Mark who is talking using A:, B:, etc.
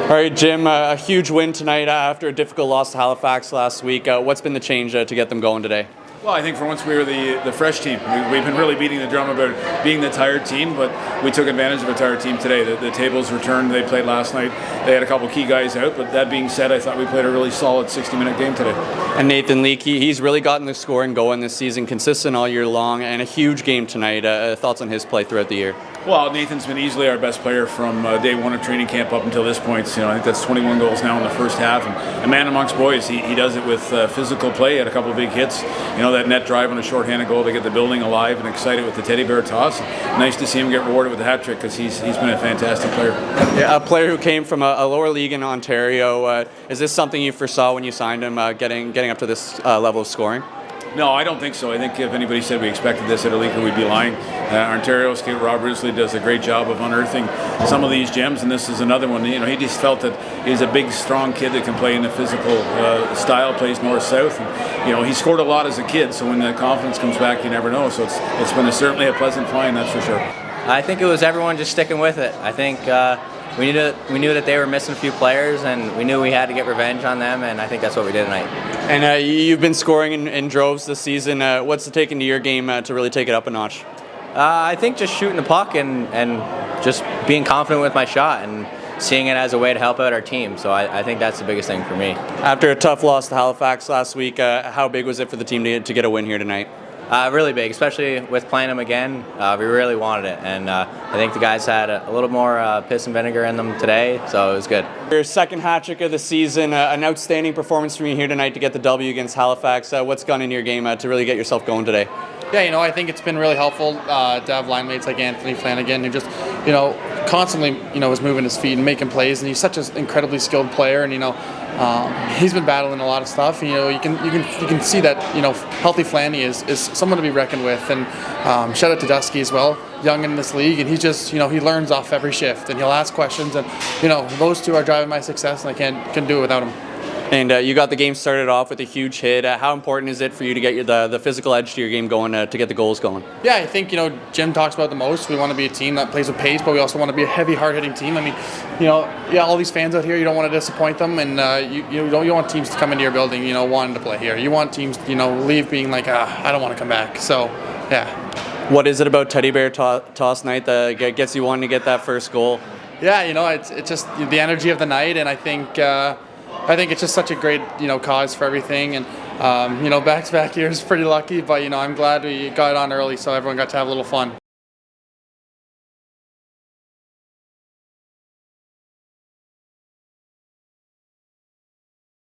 A: All right, Jim, a huge win tonight after a difficult loss to Halifax last week. What's been the change to get them going today?
B: Well, I think for once we were the fresh team. We've been really beating the drum about being the tired team, but we took advantage of a tired team today. The tables returned. They played last night. They had a couple key guys out, but that being said, I thought we played a really solid 60-minute game today.
A: And Nathan Leek, he's really gotten the scoring going this season, consistent all year long, and a huge game tonight. Thoughts on his play throughout the year?
B: Well, Nathan's been easily our best player from day one of training camp up until this point. I think that's 21 goals now in the first half. And a man amongst boys, he does it with physical play. He had a couple of big hits. That net drive on a shorthanded goal to get the building alive and excited with the teddy bear toss. Nice to see him get rewarded with the hat trick because he's been a fantastic player.
A: Yeah, a player who came from a lower league in Ontario. Is this something you foresaw when you signed him, getting up to this level of scoring?
B: No, I don't think so. I think if anybody said we expected this at a Leek, we'd be lying. Ontario scout Rob Risley does a great job of unearthing some of these gems, and this is another one. He just felt that he's a big, strong kid that can play in the physical style, plays north-south. And, he scored a lot as a kid, so when the confidence comes back, you never know. So it's been certainly a pleasant find, that's for sure.
C: I think it was everyone just sticking with it. I think we knew that they were missing a few players, and we knew we had to get revenge on them, and I think that's what we did tonight.
A: And you've been scoring in droves this season. What's it taken to your game to really take it up a notch?
C: I think just shooting the puck and just being confident with my shot and seeing it as a way to help out our team. So I think that's the biggest thing for me.
A: After a tough loss to Halifax last week, how big was it for the team to get a win here tonight?
C: Really big, especially with playing them again. We really wanted it, and I think the guys had a little more piss and vinegar in them today, so it was good.
A: Your second hat trick of the season, an outstanding performance from you here tonight to get the W against Halifax. What's gone into your game to really get yourself going today?
D: Yeah, I think it's been really helpful to have line mates like Anthony Flanagan who just, constantly, was moving his feet and making plays, and he's such an incredibly skilled player, and he's been battling a lot of stuff. You can see that healthy Flanny is someone to be reckoned with, and shout out to Dusky as well, young in this league, and he just he learns off every shift, and he'll ask questions, and those two are driving my success, and I can't do it without him.
A: And you got the game started off with a huge hit. How important is it for you to get the physical edge to your game going to get the goals going?
D: Yeah, I think Jim talks about the most. We want to be a team that plays with pace, but we also want to be a heavy, hard-hitting team. I mean, all these fans out here, you don't want to disappoint them, and you want teams to come into your building, wanting to play here. You want teams, leave being like, I don't want to come back. So, yeah.
A: What is it about Teddy Bear Toss night that gets you wanting to get that first goal?
D: Yeah, it's just the energy of the night, and I think it's just such a great, cause for everything, and back-to-back years, pretty lucky, but I'm glad we got on early so everyone got to have a little fun.